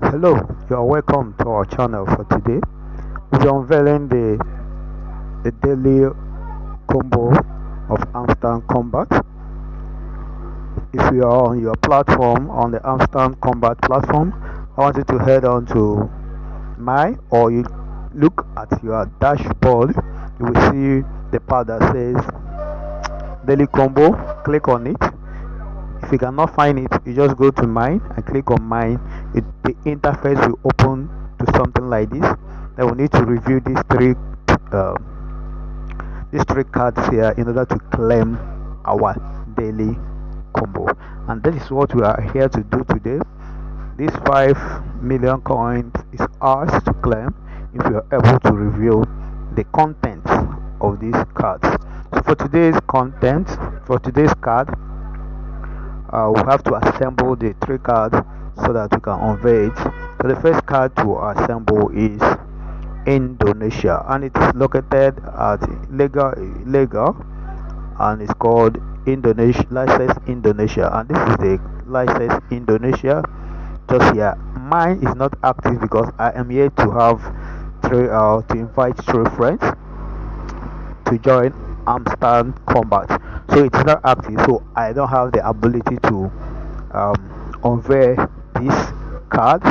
Hello, you are welcome to our channel for today. We're unveiling the daily combo of Hamster Kombat. If you are on your platform, on the Hamster Kombat platform, I want you to head on to my or you look at your dashboard. You will see the part that says daily combo. Click on it. If you cannot find it, you just go to mine and click on mine. The interface will open to something like this. Then we need to review uh, these three cards here in order to claim our daily combo. And that is what we are here to do today. This 5 million coins is ours to claim if we are able to reveal the contents of these cards. So for today's card, we have to assemble the three cards so that we can unveil it. So the first card to assemble is Indonesia, and it is located at legal, and it's called Indonesia license Indonesia, and this is the license Indonesia. Just here, mine is not active because I am here to have to invite three friends to join Hamster Combat. So it's not active, so I don't have the ability to unveil this card.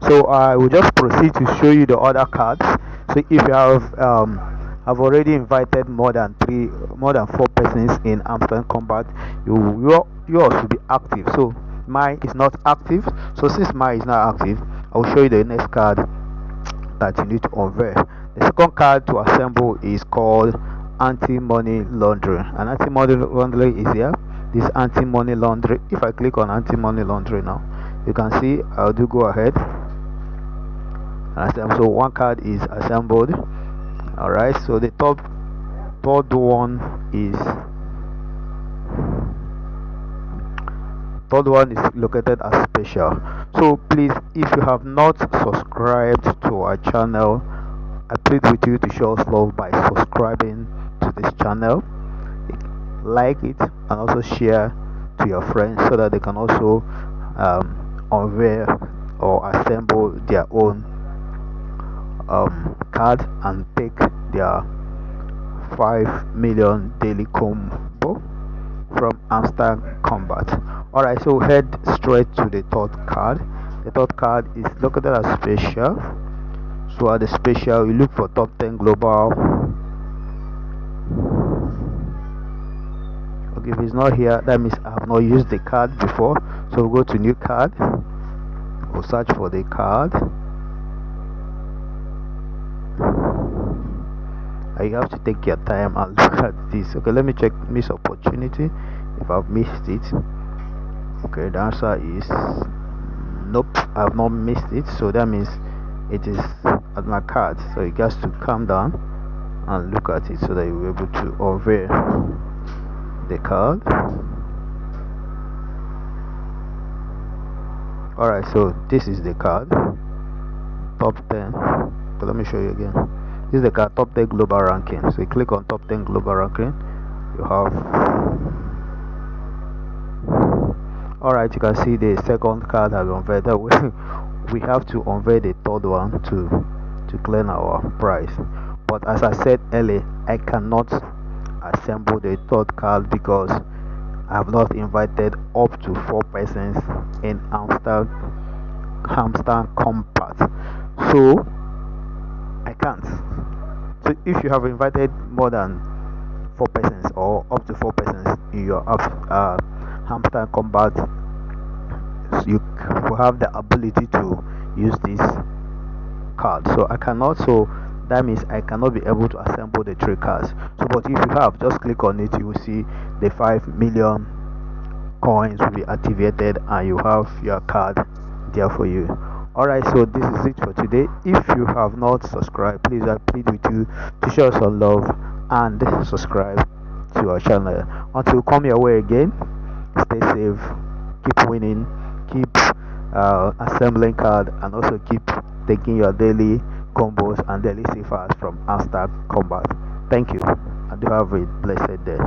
So I will just proceed to show you the other cards. So if you have already invited more than four persons in Hamster Combat, yours will be active. So mine is not active. So since mine is not active, I will show you the next card that you need to unveil. The second card to assemble is called anti-money laundering, and anti-money laundering is here. This anti-money laundering, if I click on anti-money laundering now, you can see I'll do go ahead and assemble. So one card is assembled. All right, so the third one is located as special. So please, if you have not subscribed to our channel, I plead with you to show us love by subscribing to this channel, like it, and also share to your friends so that they can also unveil or assemble their own card and take their 5 million daily combo from Hamster Combat. Alright, so head straight to the third card. The third card is located as special. So at the special, you look for top 10 global. Okay, if it's not here, that means I have not used the card before. So we'll go to new card. We'll search for the card. You have to take your time and look at this. Okay, let me check miss opportunity if I've missed it. Okay, the answer is nope, I've not missed it. So that means it is at my card. So you guys to calm down and look at it so that you'll be able to unveil the card. Alright, so this is the card. Top 10. So let me show you again. This is the card top 10 global ranking. So you click on top 10 global ranking. You have alright, you can see the second card has unveiled. We have to unveil the third one to claim our prize. But as I said earlier, I cannot assemble the third card because I have not invited up to 4 persons in Hamster Kombat. So I can't. So if you have invited more than 4 persons or up to 4 persons in your Hamster Kombat, you will have the ability to use this card. So I cannot. So that means I cannot be able to assemble the 3 cards. So but if you have, just click on it, you will see the 5 million coins will be activated and you have your card there for you. Alright, so this is it for today. If you have not subscribed, please, I plead with you to show us some love and subscribe to our channel. Until we come your way again, stay safe, keep winning, keep assembling card, and also keep taking your daily combos and daily ciphers from Hamster Combat. Thank you, and do have a blessed day.